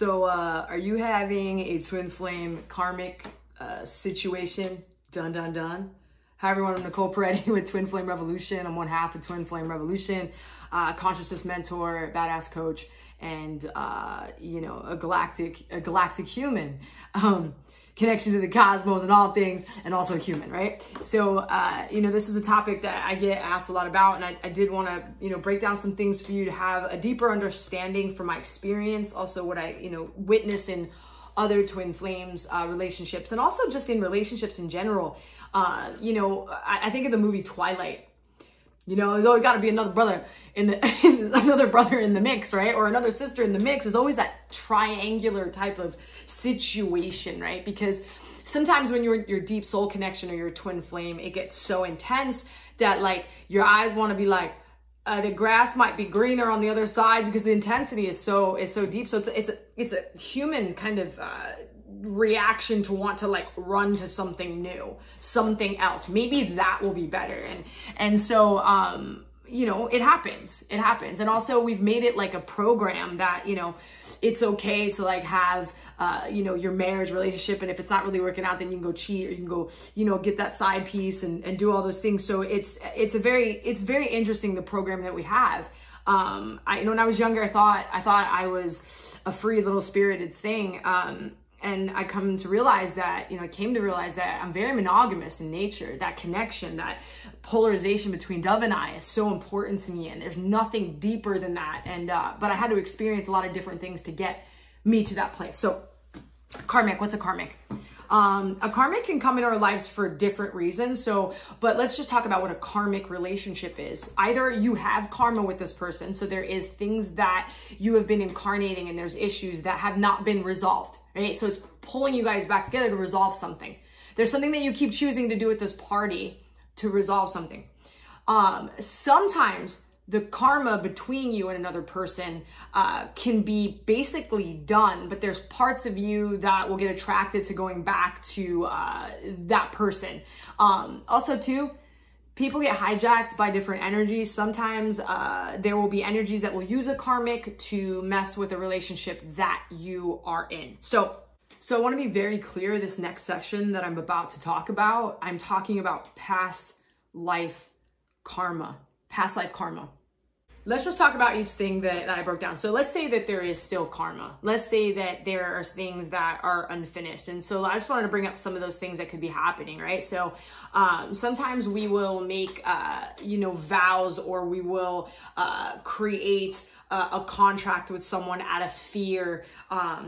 So are you having a twin flame karmic situation? Dun, dun, dun. Hi everyone, I'm Nicole Peretti with Twin Flame Revolution. I'm one half of Twin Flame Revolution, consciousness mentor, badass coach, and you know, a galactic human. Connection to the cosmos and all things, and also human, right? So, you know, this is a topic that I get asked a lot about, and I did want to, you know, break down some things for you to have a deeper understanding from my experience, also what I, you know, witness in other twin flames relationships, and also just in relationships in general. You know, I think of the movie Twilight. You know, there's always got to be another brother in the mix, right? Or another sister in the mix. There's always that triangular type of situation, right? Because sometimes when you're your deep soul connection or your twin flame, it gets so intense that like your eyes want to be like, the grass might be greener on the other side, because the intensity is so deep. So it's a human kind of reaction to want to like run to something new, something else. Maybe that will be better. And so, you know, it happens. And also we've made it like a program that, you know, it's okay to like have, you know, your marriage relationship. And if it's not really working out, then you can go cheat, or you can go, you know, get that side piece and do all those things. So it's very interesting, the program that we have. You know, when I was younger, I thought I was a free little spirited thing. And I came to realize that I'm very monogamous in nature. That connection, that polarization between Dove and I is so important to me. And there's nothing deeper than that. And, but I had to experience a lot of different things to get me to that place. So karmic, what's a karmic? A karmic can come in our lives for different reasons. So, but let's just talk about what a karmic relationship is. Either you have karma with this person. So there is things that you have been incarnating, and there's issues that have not been resolved. Right? So it's pulling you guys back together to resolve something. There's something that you keep choosing to do with this party to resolve something. Sometimes the karma between you and another person can be basically done, but there's parts of you that will get attracted to going back to that person. Also too, people get hijacked by different energies. Sometimes there will be energies that will use a karmic to mess with a relationship that you are in. So I want to be very clear, this next section that I'm about to talk about, I'm talking about past life karma. Past life karma. Let's just talk about each thing that I broke down. So let's say that there is still karma. Let's say that there are things that are unfinished. And so I just wanted to bring up some of those things that could be happening, right? So sometimes we will make, you know, vows, or we will create a contract with someone out of fear.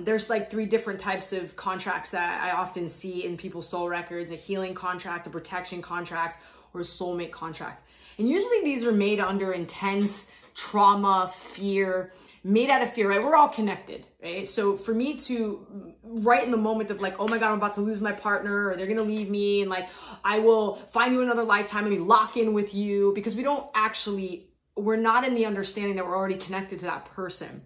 There's like 3 different types of contracts that I often see in people's soul records: a healing contract, a protection contract, or a soulmate contract. And usually these are made under intense trauma, fear, made out of fear, right? We're all connected, right? So for me to, right in the moment of like, oh my God, I'm about to lose my partner, or they're going to leave me, and like, I will find you another lifetime and lock in with you, because we're not in the understanding that we're already connected to that person,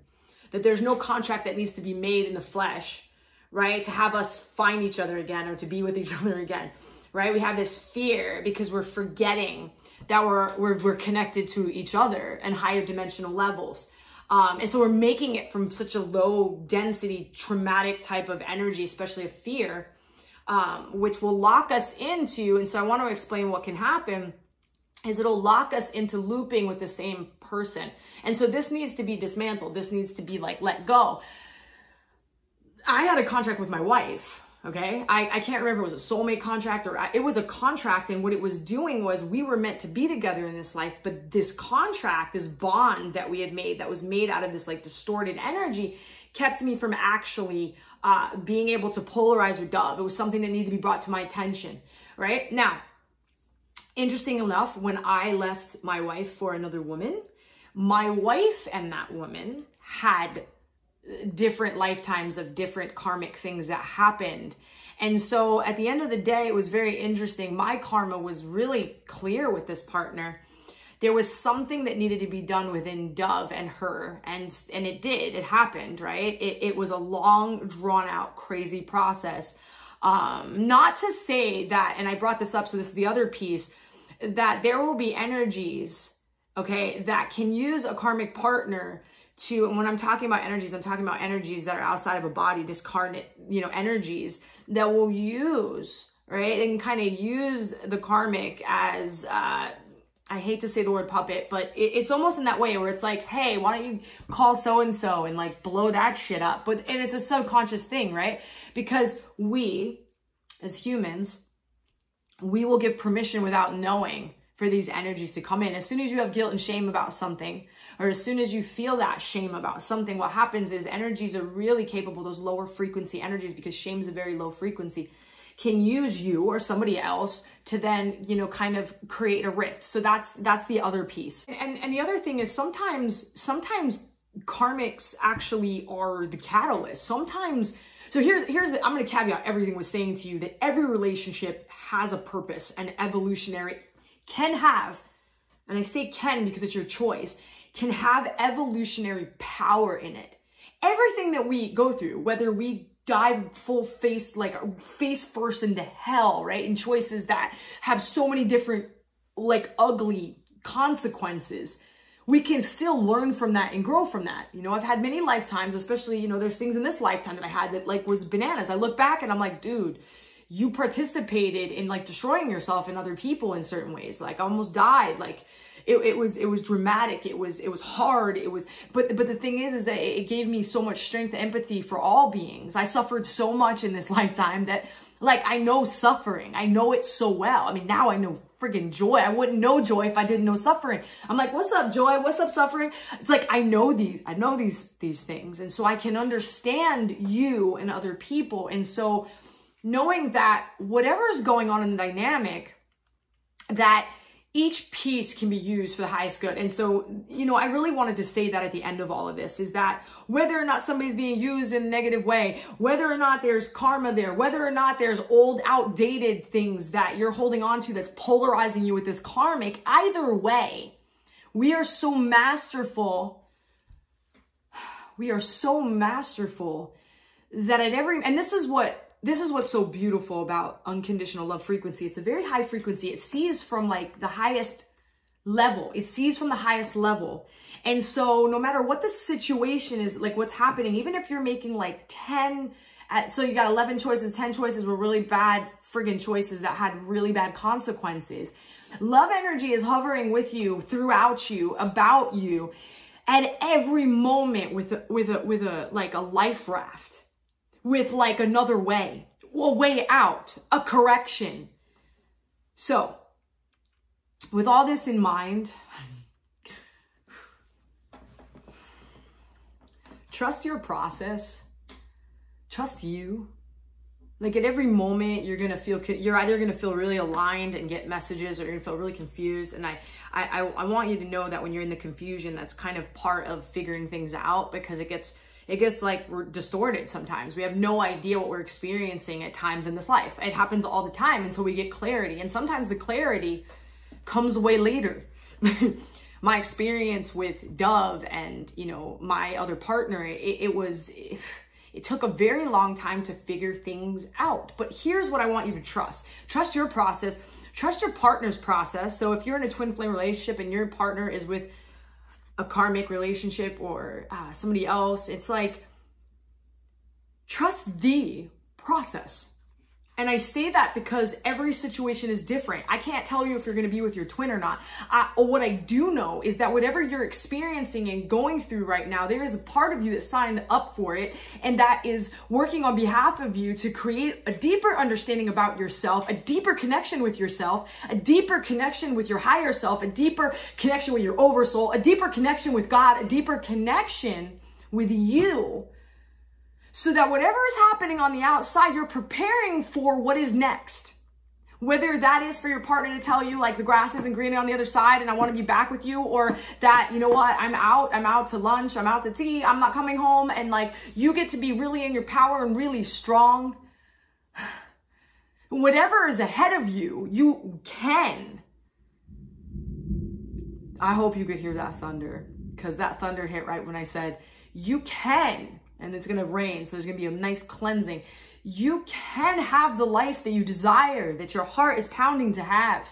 that there's no contract that needs to be made in the flesh, right? To have us find each other again, or to be with each other again, right? We have this fear because we're forgetting that we're connected to each other and higher dimensional levels. And so we're making it from such a low density, traumatic type of energy, especially of fear, which will lock us into, and so I want to explain what can happen, is it'll lock us into looping with the same person. And so this needs to be dismantled. This needs to be like, let go. I had a contract with my wife. Okay. I can't remember if it was a soulmate contract, or it was a contract. And what it was doing was, we were meant to be together in this life, but this contract, this bond that we had made, that was made out of this like distorted energy, kept me from actually being able to polarize with Dove. It was something that needed to be brought to my attention. Right now, interesting enough, when I left my wife for another woman, my wife and that woman had different lifetimes of different karmic things that happened. And so at the end of the day, it was very interesting. My karma was really clear with this partner. There was something that needed to be done within Dove and her, and it did. It happened, right? It was a long, drawn out, crazy process. Not to say that, and I brought this up, so this is the other piece, that there will be energies, okay, that can use a karmic partner to, and when I'm talking about energies, I'm talking about energies that are outside of a body, discarnate, you know, energies that will use, right? And kind of use the karmic as, I hate to say the word puppet, but it's almost in that way where it's like, hey, why don't you call so-and-so and like blow that shit up? And it's a subconscious thing, right? Because we, as humans, we will give permission without knowing for these energies to come in. As soon as you have guilt and shame about something, or as soon as you feel that shame about something, what happens is energies are really capable, those lower frequency energies, because shame is a very low frequency, can use you or somebody else to then, you know, kind of create a rift. So that's the other piece. And the other thing is sometimes karmics actually are the catalyst. Sometimes, so here's I'm going to caveat everything with saying to you that every relationship has a purpose, and evolutionary can have, and I say can because it's your choice, can have evolutionary power in it. Everything that we go through, whether we dive full face, like face first into hell, right? And choices that have so many different, like, ugly consequences, we can still learn from that and grow from that. You know, I've had many lifetimes, especially, you know, there's things in this lifetime that I had that like was bananas. I look back and I'm like, dude, you participated in like destroying yourself and other people in certain ways. Like I almost died. Like it was dramatic. It was hard. But the thing is that it gave me so much strength and empathy for all beings. I suffered so much in this lifetime that like, I know suffering. I know it so well. I mean, now I know friggin' joy. I wouldn't know joy if I didn't know suffering. I'm like, what's up, joy? What's up, suffering? It's like, I know these things. And so I can understand you and other people. And so knowing that whatever is going on in the dynamic, that each piece can be used for the highest good. And so, you know, I really wanted to say that at the end of all of this is that whether or not somebody's being used in a negative way, whether or not there's karma there, whether or not there's old, outdated things that you're holding on to that's polarizing you with this karmic, either way, we are so masterful. We are so masterful that at every, and this is what's so beautiful about unconditional love frequency. It's a very high frequency. It sees from like the highest level. It sees from the highest level. And so no matter what the situation is, like what's happening, even if you're making like 10, so you got 11 choices, 10 choices were really bad friggin' choices that had really bad consequences. Love energy is hovering with you, throughout you, about you, at every moment with a like a life raft. With like another way, a way out, a correction. So, with all this in mind, trust your process, trust you. Like at every moment, you're either gonna feel really aligned and get messages, or you're gonna feel really confused. And I want you to know that when you're in the confusion, that's kind of part of figuring things out, because it gets like we're distorted sometimes. We have no idea what we're experiencing at times in this life. It happens all the time until we get clarity. And sometimes the clarity comes way later. My experience with Dove and, you know, my other partner, it took a very long time to figure things out. But here's what I want you to trust. Trust your process. Trust your partner's process. So if you're in a twin flame relationship and your partner is with a karmic relationship or somebody else, it's like, trust the process. And I say that because every situation is different. I can't tell you if you're going to be with your twin or not. What I do know is that whatever you're experiencing and going through right now, there is a part of you that signed up for it, and that is working on behalf of you to create a deeper understanding about yourself, a deeper connection with yourself, a deeper connection with your higher self, a deeper connection with your oversoul, a deeper connection with God, a deeper connection with you. So that whatever is happening on the outside, you're preparing for what is next. Whether that is for your partner to tell you like the grass isn't green on the other side and I want to be back with you, or that, you know what, I'm out to lunch, I'm out to tea, I'm not coming home, and like you get to be really in your power and really strong. Whatever is ahead of you, you can. I hope you could hear that thunder, because that thunder hit right when I said you can. And it's going to rain, so there's going to be a nice cleansing. You can have the life that you desire, that your heart is pounding to have.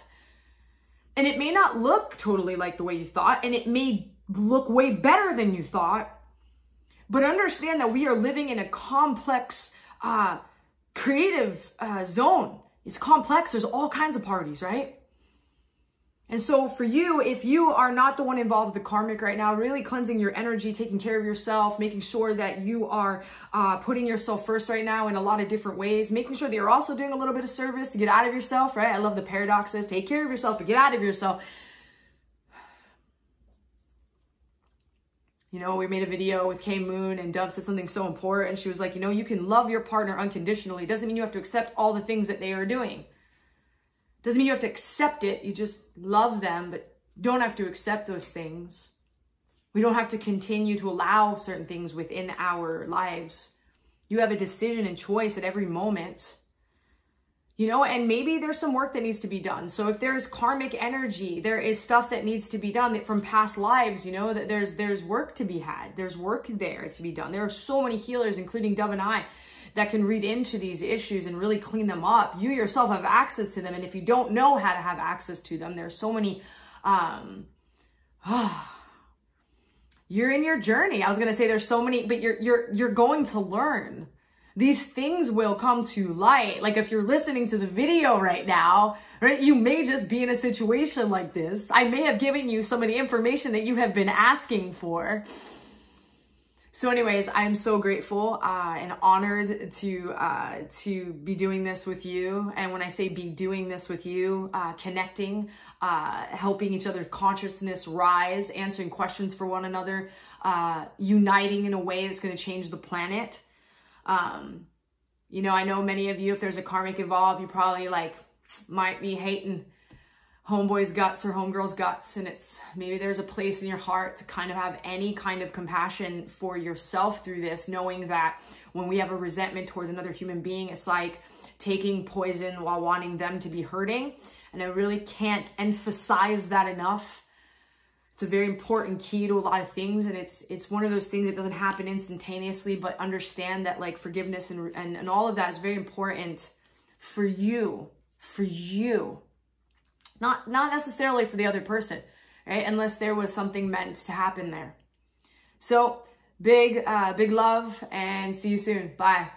And it may not look totally like the way you thought, and it may look way better than you thought, But understand that we are living in a complex, creative zone. It's complex. There's all kinds of parties, right? And so for you, if you are not the one involved with the karmic right now, really cleansing your energy, taking care of yourself, making sure that you are putting yourself first right now in a lot of different ways, making sure that you're also doing a little bit of service to get out of yourself, right? I love the paradoxes. Take care of yourself, but get out of yourself. You know, we made a video with K Moon and Dove said something so important. She was like, you know, you can love your partner unconditionally. It doesn't mean you have to accept all the things that they are doing. Doesn't mean you have to accept it. You just love them, but don't have to accept those things. We don't have to continue to allow certain things within our lives. You have a decision and choice at every moment. You know, and maybe there's some work that needs to be done. So if there's karmic energy, there is stuff that needs to be done from past lives, you know, that there's work to be had. There's work there to be done. There are so many healers, including Dove and I, that can read into these issues and really clean them up. You yourself have access to them. And if you don't know how to have access to them, there's so many, you're in your journey. I was going to say there's so many, but you're going to learn. These things will come to light. Like if you're listening to the video right now, right, you may just be in a situation like this. I may have given you some of the information that you have been asking for. So anyways, I'm so grateful and honored to be doing this with you. And when I say be doing this with you, connecting, helping each other's consciousness rise, answering questions for one another, uniting in a way that's going to change the planet. You know, I know many of you, if there's a karmic involved, you probably like might be hating homeboy's guts or homegirl's guts. And it's maybe there's a place in your heart to kind of have any kind of compassion for yourself through this, knowing that when we have a resentment towards another human being, it's like taking poison while wanting them to be hurting. And I really can't emphasize that enough. It's a very important key to a lot of things. And it's one of those things that doesn't happen instantaneously, but understand that like forgiveness and all of that is very important for you, not necessarily for the other person, right? Unless there was something meant to happen there. So big love and see you soon. Bye.